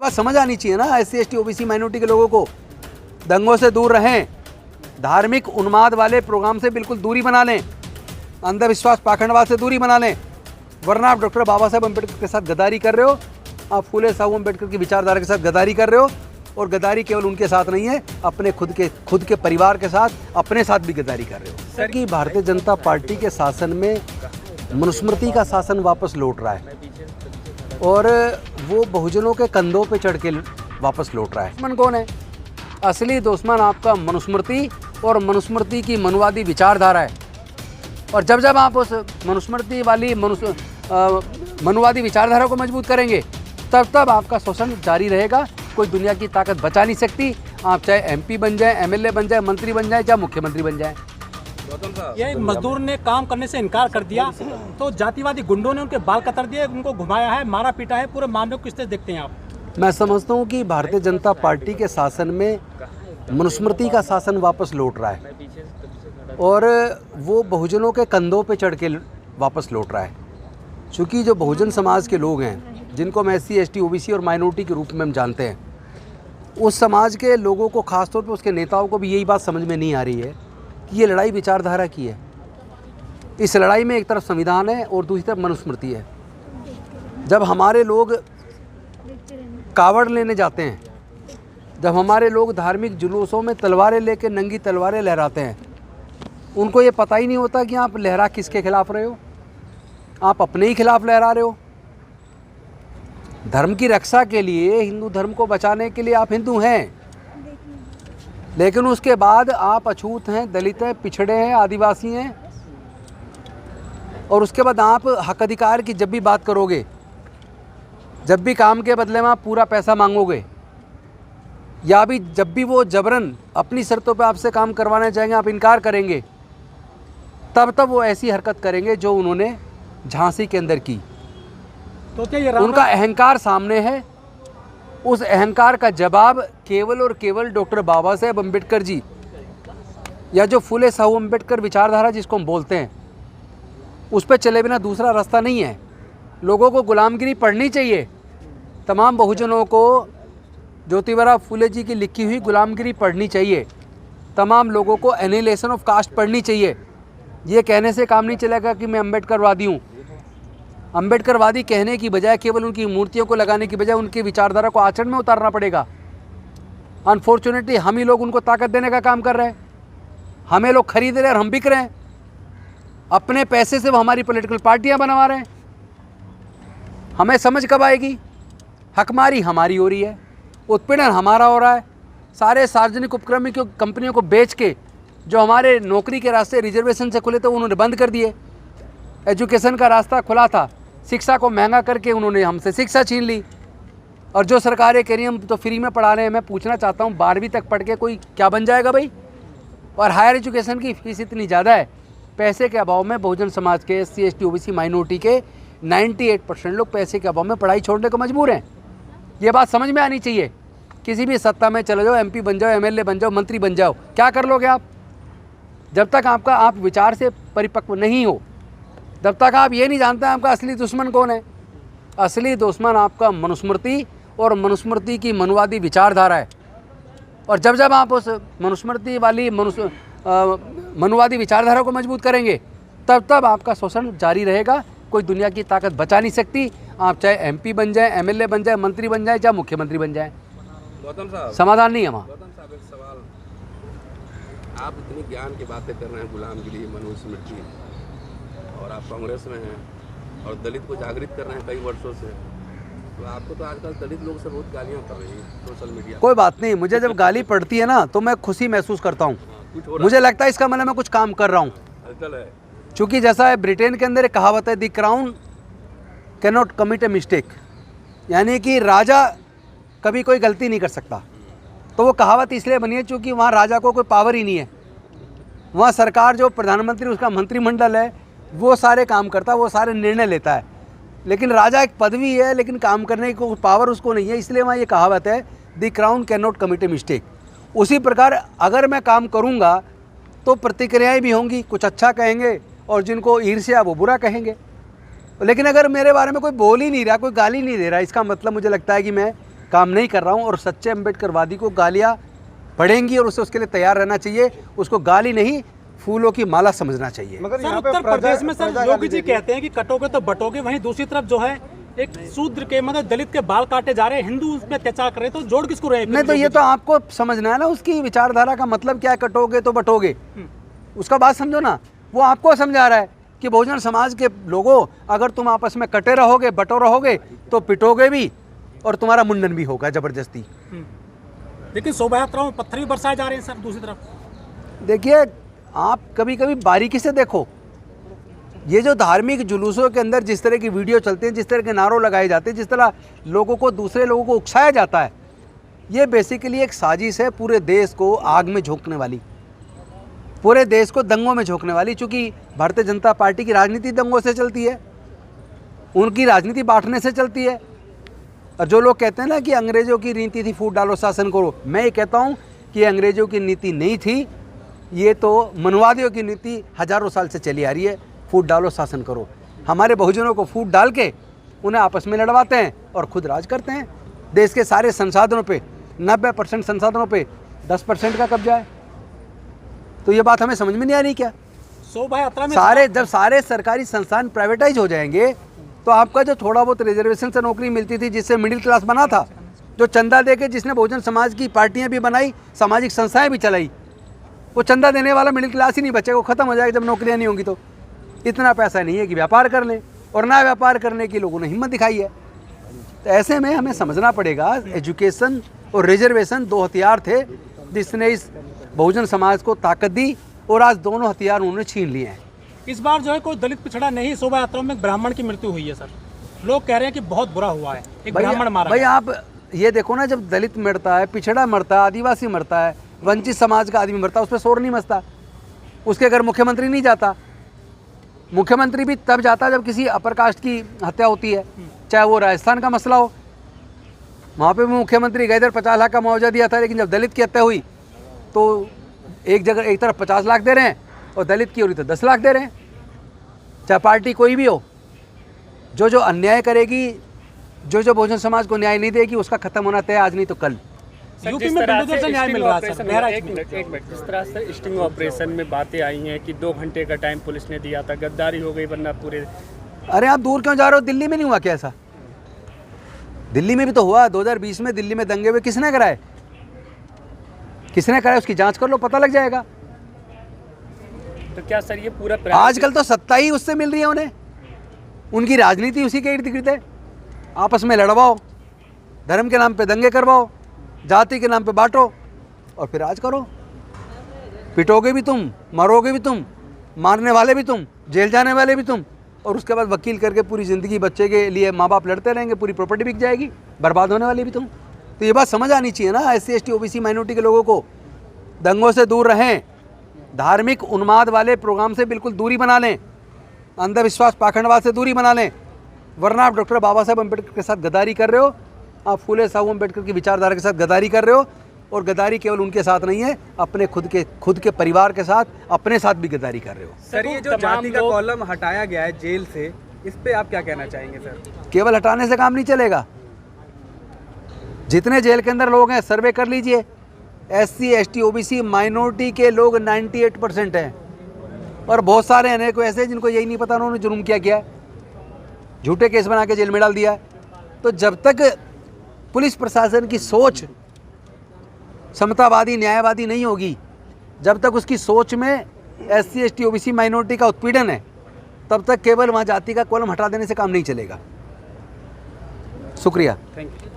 बात समझ आनी चाहिए ना SC ST OBC माइनॉरिटी के लोगों को। दंगों से दूर रहें, धार्मिक उन्माद वाले प्रोग्राम से बिल्कुल दूरी बना लें, अंधविश्वास पाखंडवाद से दूरी बना लें, वरना आप डॉक्टर बाबा साहब अम्बेडकर के साथ गद्दारी कर रहे हो, आप फूले साहू अम्बेडकर की विचारधारा के साथ गद्दारी कर रहे हो। और गद्दारी केवल उनके साथ नहीं है, अपने खुद के परिवार के साथ, अपने साथ भी गद्दारी कर रहे हो। सर कि भारतीय जनता पार्टी के शासन में मनुस्मृति का शासन वापस लौट रहा है और वो बहुजनों के कंधों पे चढ़ के वापस लौट रहा है। दुश्मन कौन है? असली दुश्मन आपका मनुस्मृति और मनुस्मृति की मनुवादी विचारधारा है। और जब जब आप उस मनुस्मृति वाली मनुवादी विचारधारा को मजबूत करेंगे, तब तब आपका शोषण जारी रहेगा। कोई दुनिया की ताकत बचा नहीं सकती। आप चाहे MP बन जाए, MLA बन जाए, मंत्री बन जाए, चाहे मुख्यमंत्री बन जाए। ये मजदूर ने काम करने से इनकार कर दिया तो जातिवादी गुंडों ने उनके बाल कतर दिए, उनको घुमाया है, मारा पीटा है। पूरे मामले को किस तरह देखते हैं आप? मैं समझता हूँ कि भारतीय जनता पार्टी के शासन में मनुस्मृति का शासन वापस लौट रहा है और वो बहुजनों के कंधों पे चढ़ के वापस लौट रहा है। क्योंकि जो बहुजन समाज के लोग हैं, जिनको हम SC ST OBC और माइनॉरिटी के रूप में हम जानते हैं, उस समाज के लोगों को, खासतौर पर उसके नेताओं को भी यही बात समझ में नहीं आ रही है कि ये लड़ाई विचारधारा की है। इस लड़ाई में एक तरफ संविधान है और दूसरी तरफ मनुस्मृति है। जब हमारे लोग कावड़ लेने जाते हैं, जब हमारे लोग धार्मिक जुलूसों में तलवारें लेकर नंगी तलवारें लहराते हैं, उनको ये पता ही नहीं होता कि आप लहरा किसके खिलाफ रहे हो। आप अपने ही खिलाफ लहरा रहे हो। धर्म की रक्षा के लिए, हिंदू धर्म को बचाने के लिए आप हिंदू हैं, लेकिन उसके बाद आप अछूत हैं, दलित हैं, पिछड़े हैं, आदिवासी हैं। और उसके बाद आप हक अधिकार की जब भी बात करोगे, जब भी काम के बदले में आप पूरा पैसा मांगोगे, या भी जब भी वो जबरन अपनी शर्तों पे आपसे काम करवाना चाहेंगे, आप इनकार करेंगे, तब वो ऐसी हरकत करेंगे जो उन्होंने झांसी के अंदर की। तो क्या ये उनका अहंकार सामने है। उस अहंकार का जवाब केवल और केवल डॉक्टर बाबा साहेब अम्बेडकर जी, या जो फूले साहू अम्बेडकर विचारधारा जिसको हम बोलते हैं, उस पर चले बिना दूसरा रास्ता नहीं है। लोगों को गुलामगिरी पढ़नी चाहिए। तमाम बहुजनों को ज्योतिबा फूले जी की लिखी हुई गुलामगिरी पढ़नी चाहिए। तमाम लोगों को एनिहिलेशन ऑफ कास्ट पढ़नी चाहिए। ये कहने से काम नहीं चलेगा कि मैं अम्बेडकरवादी हूँ। अम्बेडकरवादी कहने की बजाय, केवल उनकी मूर्तियों को लगाने की बजाय, उनकी विचारधारा को आचरण में उतारना पड़ेगा। अनफॉर्चुनेटली हम ही लोग उनको ताकत देने का काम कर रहे हैं। हमें लोग खरीद रहे हैं और हम बिक रहे हैं। अपने पैसे से वो हमारी पॉलिटिकल पार्टियां बनवा रहे हैं। हमें समझ कब आएगी? हकमारी हमारी हो रही है, उत्पीड़न हमारा हो रहा है। सारे सार्वजनिक उपक्रम की कंपनियों को बेच के जो हमारे नौकरी के रास्ते रिजर्वेशन से खुले थे उन्होंने बंद कर दिए। एजुकेशन का रास्ता खुला था, शिक्षा को महंगा करके उन्होंने हमसे शिक्षा छीन ली। और जो सरकारें कह रही हैं हम तो फ्री में पढ़ा रहे हैं, मैं पूछना चाहता हूँ 12वीं तक पढ़ के कोई क्या बन जाएगा भाई? और हायर एजुकेशन की फीस इतनी ज़्यादा है, पैसे के अभाव में बहुजन समाज के SC ST OBC माइनॉरिटी के 98% लोग पैसे के अभाव में पढ़ाई छोड़ने को मजबूर हैं। ये बात समझ में आनी चाहिए। किसी भी सत्ता में चले जाओ, MP बन जाओ, MLA बन जाओ, मंत्री बन जाओ, क्या कर लोगे आप? जब तक आप विचार से परिपक्व नहीं हो, जब तक आप ये नहीं जानते आपका असली दुश्मन कौन है। असली दुश्मन आपका मनुस्मृति और मनुस्मृति की मनुवादी विचारधारा है। और जब जब आप उस मनुस्मृति वाली मनुवादी विचारधारा को मजबूत करेंगे, तब तब आपका शोषण जारी रहेगा। कोई दुनिया की ताकत बचा नहीं सकती। आप चाहे MP बन जाए, MLA बन जाए, मंत्री बन जाए, चाहे मुख्यमंत्री बन जाए। गौतम साहब, समाधान नहीं है वहाँ। गौतम साहब, एक सवाल, आप इतनी ज्ञान की बातें कर रहे हैं, गुलामगिरी, मनुस्मृति, और आप कांग्रेस में हैं और दलित को जागृत कर रहे हैं कई वर्षों से, तो आपको तो आजकल दलित लोग से बहुत गालियाँ पड़ रही हैं सोशल मीडिया। कोई बात नहीं, मुझे जब गाली पड़ती है ना तो मैं खुशी महसूस करता हूँ। मुझे लगता है इसका मतलब मैं कुछ काम कर रहा हूँ। चूँकि जैसा है ब्रिटेन के अंदर एक कहावत है, the crown can not commit a mistake, यानी कि राजा कभी कोई गलती नहीं कर सकता। तो वो कहावत इसलिए बनी है क्योंकि वहाँ राजा को कोई पावर ही नहीं है। वहाँ सरकार, जो प्रधानमंत्री, उसका मंत्रिमंडल है, वो सारे काम करता है, वो सारे निर्णय लेता है। लेकिन राजा एक पदवी है, लेकिन काम करने की पावर उसको नहीं है। इसलिए वहाँ ये कहावत है, the crown can not commit a mistake. उसी प्रकार अगर मैं काम करूँगा तो प्रतिक्रियाएँ भी होंगी, कुछ अच्छा कहेंगे और जिनको ईर्ष्या वो बुरा कहेंगे। लेकिन अगर मेरे बारे में कोई बोल ही नहीं रहा, कोई गाली नहीं दे रहा, इसका मतलब मुझे लगता है कि मैं काम नहीं कर रहा हूँ। और सच्चे अम्बेडकरवादी को गालियाँ पड़ेंगी और उसे उसके लिए तैयार रहना चाहिए। उसको गाली नहीं, फूलों की माला समझना चाहिए। मगर सर यहाँ पे उत्तर प्रदेश में सर प्रजा योगी जी कहते हैं कि कटोगे तो बटोगे, वहीं दूसरी तरफ जो है एक शूद्र के मतलब दलित के बाल काटे जा रहे हैं, हिंदू उस पर अत्याचार कर रहे हैं, तो जोड़ किसको रहे? नहीं तो ये तो आपको समझना है ना, उसकी विचारधारा का मतलब क्या है। कटोगे तो बटोगे, उसका बात समझो ना। वो आपको समझा रहा है कि बहुजन समाज के लोगों, अगर तुम आपस में कटे रहोगे, बटो रहोगे, तो पिटोगे भी और तुम्हारा मुंडन भी होगा जबरदस्ती। लेकिन शोभा यात्राओं में पत्थर भी बरसाए जा रहे हैं सर दूसरी तरफ। देखिए, आप कभी कभी बारीकी से देखो, ये जो धार्मिक जुलूसों के अंदर जिस तरह की वीडियो चलते हैं, जिस तरह के नारों लगाए जाते हैं, जिस तरह लोगों को, दूसरे लोगों को उकसाया जाता है, ये बेसिकली एक साजिश है पूरे देश को आग में झोंकने वाली, पूरे देश को दंगों में झोंकने वाली। चूँकि भारतीय जनता पार्टी की राजनीति दंगों से चलती है, उनकी राजनीति बांटने से चलती है। और जो लोग कहते हैं ना कि अंग्रेज़ों की नीति थी फूट डालो शासन करो, मैं ये कहता हूँ कि अंग्रेज़ों की नीति नहीं थी, ये तो मनवादियों की नीति हज़ारों साल से चली आ रही है, फूट डालो शासन करो। हमारे बहुजनों को फूट डाल के उन्हें आपस में लड़वाते हैं और खुद राज करते हैं। देश के सारे संसाधनों पे 90% संसाधनों पे 10% का कब्जा है। तो ये बात हमें समझ में नहीं आ रही क्या? शोभा यात्रा में जब सारे सरकारी संस्थान प्राइवेटाइज हो जाएंगे तो आपका जो थोड़ा बहुत रिजर्वेशन से नौकरी मिलती थी, जिससे मिडिल क्लास बना था, जो चंदा दे के जिसने बहुजन समाज की पार्टियां भी बनाई, सामाजिक संस्थाएं भी चलाई, वो चंदा देने वाला मिडिल क्लास ही नहीं बचेगा, वो खत्म हो जाएगा जब नौकरियां नहीं होंगी। तो इतना पैसा नहीं है कि व्यापार कर लें, और ना व्यापार करने की लोगों ने हिम्मत दिखाई है। तो ऐसे में हमें समझना पड़ेगा, एजुकेशन और रिजर्वेशन दो हथियार थे जिसने इस बहुजन समाज को ताकत दी, और आज दोनों हथियार उन्होंने छीन लिए हैं। इस बार जो है कोई दलित पिछड़ा नहीं, शोभा यात्रा में एक ब्राह्मण की मृत्यु हुई है सर। लोग कह रहे हैं कि बहुत बुरा हुआ है, एक ब्राह्मण मारा भाई गया। आप ये देखो ना, जब दलित मरता है, पिछड़ा मरता है, आदिवासी मरता है, वंचित समाज का आदमी मरता है, उस पर शोर नहीं मचता। उसके घर मुख्यमंत्री नहीं जाता। मुख्यमंत्री भी तब जाता जब किसी अपर कास्ट की हत्या होती है, चाहे वो राजस्थान का मसला हो, वहाँ पे भी मुख्यमंत्री गए, इधर 50 लाख का मुआवजा दिया था। लेकिन जब दलित की हत्या हुई तो एक जगह एक तरफ 50 लाख दे रहे हैं और दलित की हो रही तो 10 लाख दे रहे हैं। चाहे पार्टी कोई भी हो, जो अन्याय करेगी, जो बहुजन समाज को न्याय नहीं देगी, उसका खत्म होना तय, आज नहीं तो कल। यूपी में बिल्डोजर से न्याय मिल रहा है सर। एक मिनट, जिस तरह से स्टिंग ऑपरेशन में बातें आई हैं कि 2 घंटे का टाइम पुलिस ने दिया था, गद्दारी हो गई, वरना पूरे। अरे आप दूर क्यों जा रहे हो? दिल्ली में नहीं हुआ क्या ऐसा? दिल्ली में भी तो हुआ। 2020 में दिल्ली में दंगे हुए, किसने कराए? किसने कराए? उसकी जांच कर लो, पता लग जाएगा। तो क्या सर ये पूरा आजकल तो सत्ता ही उससे मिल रही है उन्हें, उनकी राजनीति उसी के इर्द गिर्द है। आपस में लड़वाओ, धर्म के नाम पे दंगे करवाओ, जाति के नाम पे बांटो और फिर राज करो। पिटोगे भी तुम, मरोगे भी तुम, मारने वाले भी तुम, जेल जाने वाले भी तुम, और उसके बाद वकील करके पूरी ज़िंदगी बच्चे के लिए माँ बाप लड़ते रहेंगे, पूरी प्रॉपर्टी बिक जाएगी, बर्बाद होने वाली भी तुम। तो ये बात समझ आनी चाहिए ना, SC ST OBC माइनॉरिटी के लोगों को। दंगों से दूर रहें, धार्मिक उन्माद वाले प्रोग्राम से बिल्कुल दूरी बना लें, अंधविश्वास पाखंडवाद से दूरी बना लें, वरना आप डॉक्टर बाबा साहब अम्बेडकर के साथ गद्दारी कर रहे हो, आप फूले साहू अम्बेडकर की विचारधारा के साथ गद्दारी कर रहे हो। और गद्दारी केवल उनके साथ नहीं है, अपने खुद के परिवार के साथ, अपने साथ भी गद्दारी कर रहे हो। सर ये जो जाति का कॉलम हटाया गया है जेल से, इस पे आप क्या कहना चाहेंगे सर? केवल हटाने से काम नहीं चलेगा। जितने जेल के अंदर लोग हैं सर्वे कर लीजिए, SC ST OBC माइनॉरिटी के लोग 98% हैं, और बहुत सारे हैं कोई ऐसे जिनको यही नहीं पता उन्होंने जुर्म क्या किया है, झूठे केस बना के जेल में डाल दिया है। तो जब तक पुलिस प्रशासन की सोच समतावादी न्यायवादी नहीं होगी, जब तक उसकी सोच में SC ST OBC माइनॉरिटी का उत्पीड़न है, तब तक केवल वहाँ जाति का कॉलम हटा देने से काम नहीं चलेगा। शुक्रिया। Thank you.